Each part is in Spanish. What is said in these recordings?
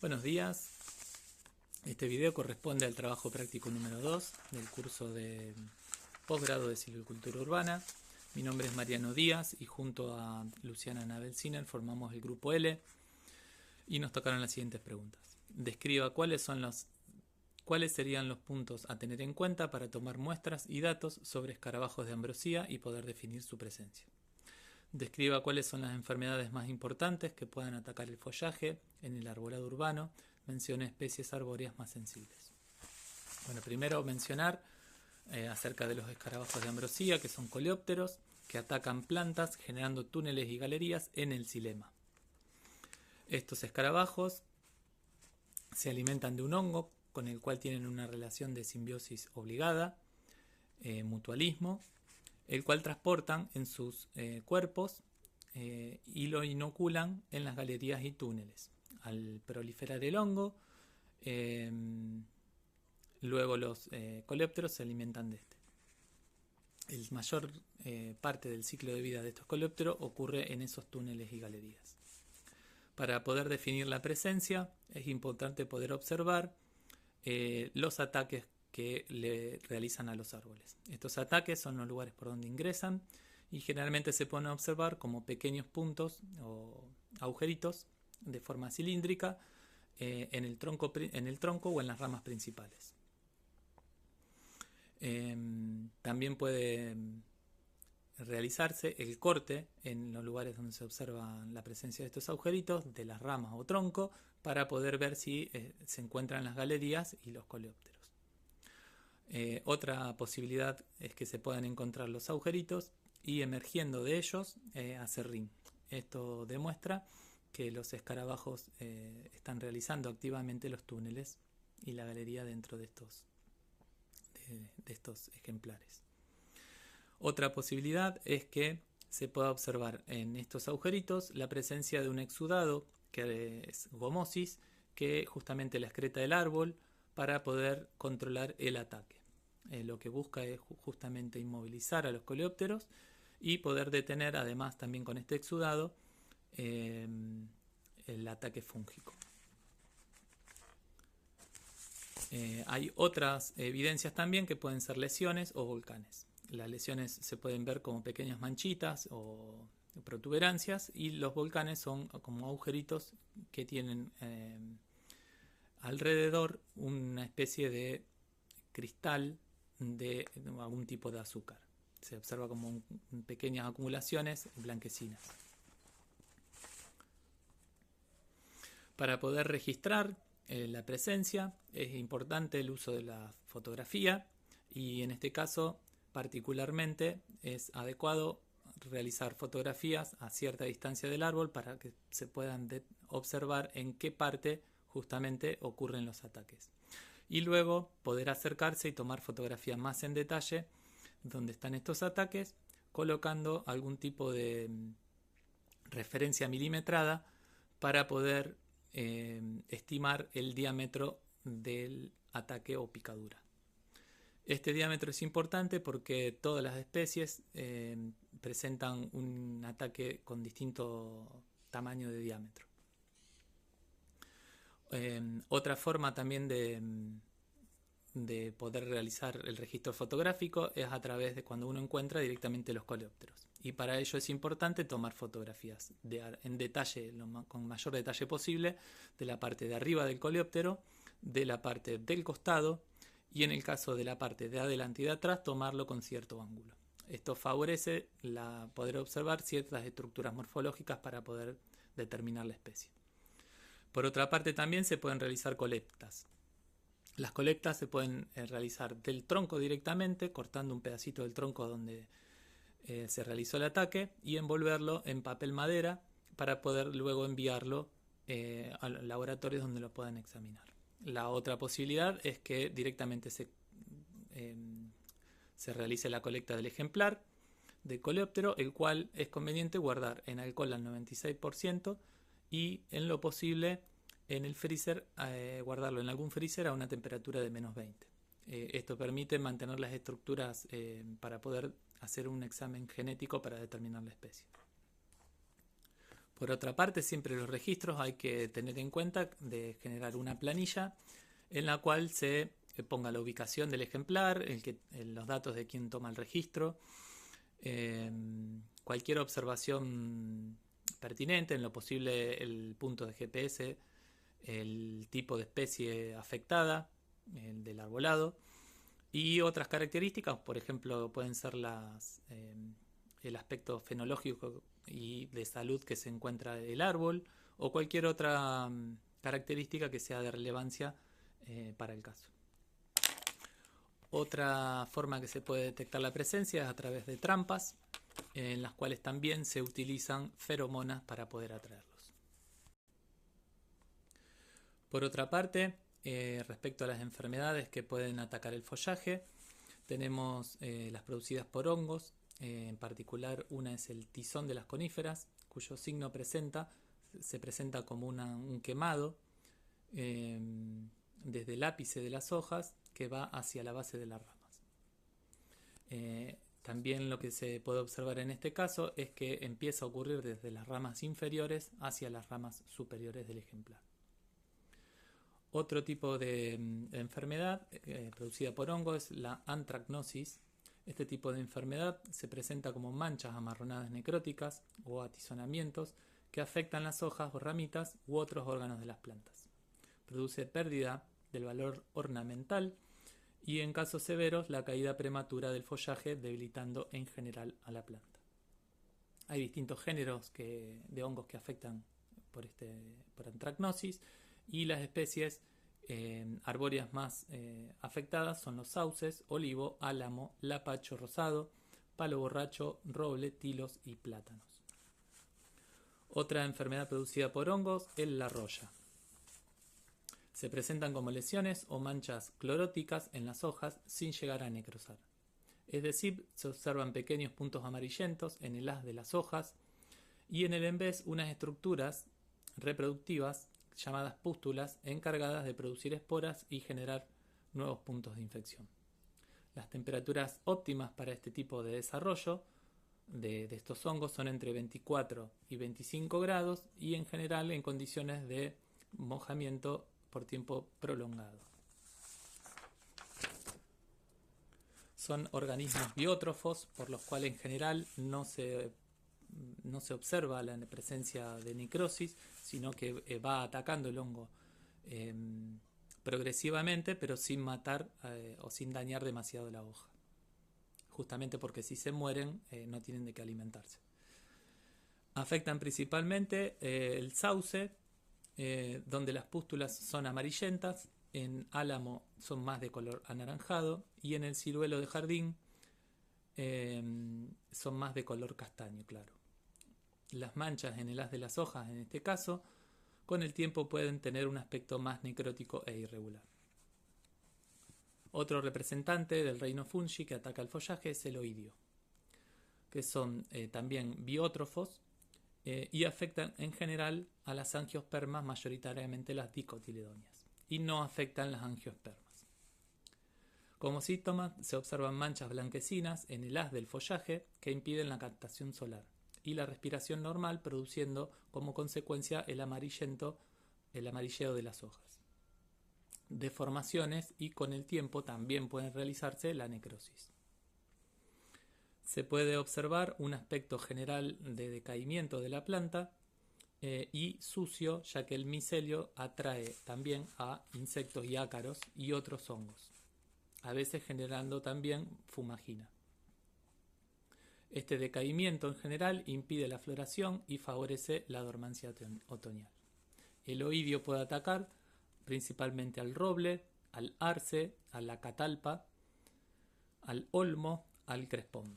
Buenos días. Este video corresponde al trabajo práctico número 2 del curso de posgrado de silvicultura urbana. Mi nombre es Mariano Díaz y junto a Luciana Anabel Siner formamos el grupo L y nos tocaron las siguientes preguntas. Describa cuáles serían los puntos a tener en cuenta para tomar muestras y datos sobre escarabajos de ambrosía y poder definir su presencia. Describa cuáles son las enfermedades más importantes que puedan atacar el follaje en el arbolado urbano. Mencione especies arbóreas más sensibles. Bueno, primero mencionar acerca de los escarabajos de ambrosía, que son coleópteros, que atacan plantas generando túneles y galerías en el xilema. Estos escarabajos se alimentan de un hongo con el cual tienen una relación de simbiosis obligada, mutualismo, el cual transportan en sus cuerpos y lo inoculan en las galerías y túneles. Al proliferar el hongo, luego los coleópteros se alimentan de este. El mayor parte del ciclo de vida de estos coleópteros ocurre en esos túneles y galerías. Para poder definir la presencia es importante poder observar los ataques que le realizan a los árboles. Estos ataques son los lugares por donde ingresan y generalmente se pueden observar como pequeños puntos o agujeritos de forma cilíndrica en el tronco o en las ramas principales. También puede realizarse el corte en los lugares donde se observa la presencia de estos agujeritos de las ramas o tronco para poder ver si se encuentran las galerías y los coleópteros. Otra posibilidad es que se puedan encontrar los agujeritos y emergiendo de ellos aserrín. Esto demuestra que los escarabajos están realizando activamente los túneles y la galería dentro de estos ejemplares. Otra posibilidad es que se pueda observar en estos agujeritos la presencia de un exudado, que es gomosis, que justamente la excreta del árbol para poder controlar el ataque. Lo que busca es justamente inmovilizar a los coleópteros y poder detener, además también con este exudado, el ataque fúngico. Hay otras evidencias también que pueden ser lesiones o volcanes. Las lesiones se pueden ver como pequeñas manchitas o protuberancias y los volcanes son como agujeritos que tienen alrededor una especie de cristal de algún tipo de azúcar. Se observa como pequeñas acumulaciones blanquecinas. Para poder registrar la presencia es importante el uso de la fotografía y en este caso particularmente es adecuado realizar fotografías a cierta distancia del árbol para que se puedan observar en qué parte justamente ocurren los ataques. Y luego poder acercarse y tomar fotografías más en detalle donde están estos ataques, colocando algún tipo de referencia milimetrada para poder estimar el diámetro del ataque o picadura. Este diámetro es importante porque todas las especies presentan un ataque con distinto tamaño de diámetro. Otra forma también de poder realizar el registro fotográfico es a través de cuando uno encuentra directamente los coleópteros. Y para ello es importante tomar fotografías en detalle, con mayor detalle posible, de la parte de arriba del coleóptero, de la parte del costado y en el caso de la parte de adelante y de atrás, tomarlo con cierto ángulo. Esto favorece poder observar ciertas estructuras morfológicas para poder determinar la especie. Por otra parte, también se pueden realizar colectas. Las colectas se pueden realizar del tronco directamente, cortando un pedacito del tronco donde se realizó el ataque y envolverlo en papel madera para poder luego enviarlo a laboratorios donde lo puedan examinar. La otra posibilidad es que directamente se realice la colecta del ejemplar de coleóptero, el cual es conveniente guardar en alcohol al 96% y en lo posible en el freezer, guardarlo en algún freezer a una temperatura de -20. Esto permite mantener las estructuras para poder hacer un examen genético para determinar la especie. Por otra parte, siempre los registros hay que tener en cuenta de generar una planilla en la cual se ponga la ubicación del ejemplar, los datos de quien toma el registro, cualquier observación pertinente, en lo posible el punto de GPS, el tipo de especie afectada, el del arbolado, y otras características, por ejemplo, pueden ser el aspecto fenológico y de salud que se encuentra el árbol, o cualquier otra característica que sea de relevancia para el caso. Otra forma que se puede detectar la presencia es a través de trampas, en las cuales también se utilizan feromonas para poder atraerlos. Por otra parte, respecto a las enfermedades que pueden atacar el follaje, tenemos las producidas por hongos, en particular una es el tizón de las coníferas, cuyo signo se presenta como un quemado desde el ápice de las hojas que va hacia la base de las ramas. También lo que se puede observar en este caso es que empieza a ocurrir desde las ramas inferiores hacia las ramas superiores del ejemplar. Otro tipo de enfermedad producida por hongo es la antracnosis. Este tipo de enfermedad se presenta como manchas amarronadas necróticas o atizonamientos que afectan las hojas o ramitas u otros órganos de las plantas. Produce pérdida del valor ornamental y en casos severos la caída prematura del follaje, debilitando en general a la planta. Hay distintos géneros de hongos que afectan por antracnosis, y las especies arbóreas más afectadas son los sauces, olivo, álamo, lapacho rosado, palo borracho, roble, tilos y plátanos. Otra enfermedad producida por hongos es la roya. Se presentan como lesiones o manchas cloróticas en las hojas sin llegar a necrosar. Es decir, se observan pequeños puntos amarillentos en el haz de las hojas y en el envés unas estructuras reproductivas llamadas pústulas encargadas de producir esporas y generar nuevos puntos de infección. Las temperaturas óptimas para este tipo de desarrollo de estos hongos son entre 24 y 25 grados y en general en condiciones de mojamiento por tiempo prolongado. Son organismos biótrofos, por los cuales en general no se observa la presencia de necrosis, sino que va atacando el hongo progresivamente, pero sin matar o sin dañar demasiado la hoja. Justamente porque si se mueren no tienen de qué alimentarse. Afectan principalmente el sauce, donde las pústulas son amarillentas, en álamo son más de color anaranjado y en el ciruelo de jardín son más de color castaño claro. Las manchas en el haz de las hojas, en este caso, con el tiempo pueden tener un aspecto más necrótico e irregular. Otro representante del reino fungi que ataca el follaje es el oidio, que son también biótrofos y afectan en general a las angiospermas, mayoritariamente las dicotiledóneas, y no afectan las angiospermas. Como síntomas se observan manchas blanquecinas en el haz del follaje que impiden la captación solar y la respiración normal, produciendo como consecuencia el amarilleo de las hojas. Deformaciones y con el tiempo también puede realizarse la necrosis. Se puede observar un aspecto general de decaimiento de la planta y sucio, ya que el micelio atrae también a insectos y ácaros y otros hongos, a veces generando también fumagina. Este decaimiento en general impide la floración y favorece la dormancia otoñal. El oidio puede atacar principalmente al roble, al arce, a la catalpa, al olmo, al crespón.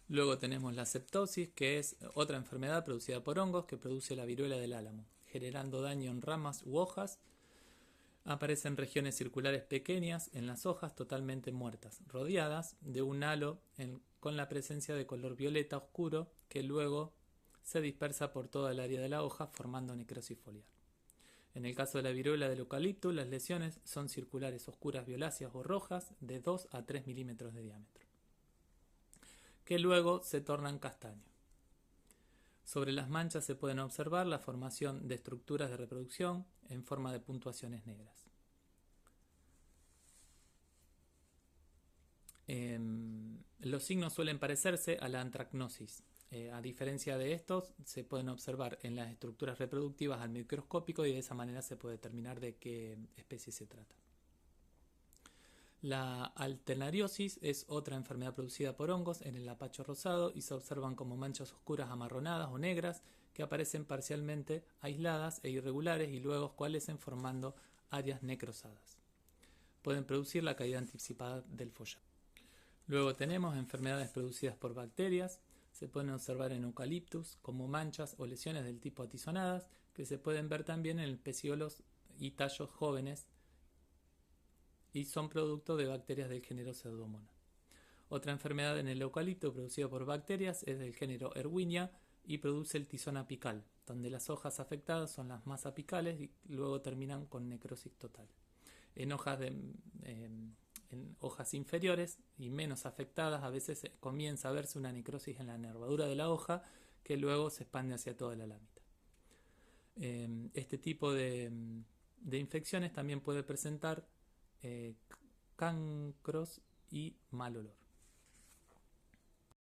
Luego tenemos la septosis, que es otra enfermedad producida por hongos que produce la viruela del álamo, generando daño en ramas u hojas. Aparecen regiones circulares pequeñas en las hojas totalmente muertas, rodeadas de un halo con la presencia de color violeta oscuro que luego se dispersa por toda el área de la hoja formando necrosis foliar. En el caso de la viruela del eucalipto, las lesiones son circulares oscuras violáceas o rojas de 2 a 3 milímetros de diámetro, que luego se tornan castaño. Sobre las manchas se pueden observar la formación de estructuras de reproducción en forma de puntuaciones negras. Los signos suelen parecerse a la antracnosis. A diferencia de estos, se pueden observar en las estructuras reproductivas al microscópico y de esa manera se puede determinar de qué especie se trata. La alternariosis es otra enfermedad producida por hongos en el lapacho rosado y se observan como manchas oscuras amarronadas o negras que aparecen parcialmente aisladas e irregulares y luego escualecen formando áreas necrosadas. Pueden producir la caída anticipada del follaje. Luego tenemos enfermedades producidas por bacterias. Se pueden observar en eucaliptus como manchas o lesiones del tipo atizonadas que se pueden ver también en pecíolos y tallos jóvenes y son producto de bacterias del género Pseudomonas. Otra enfermedad en el eucalipto producida por bacterias es del género Erwinia y produce el tizón apical, donde las hojas afectadas son las más apicales y luego terminan con necrosis total. En hojas inferiores y menos afectadas a veces comienza a verse una necrosis en la nervadura de la hoja que luego se expande hacia toda la lámina. Este tipo de infecciones también puede presentar cancros y mal olor.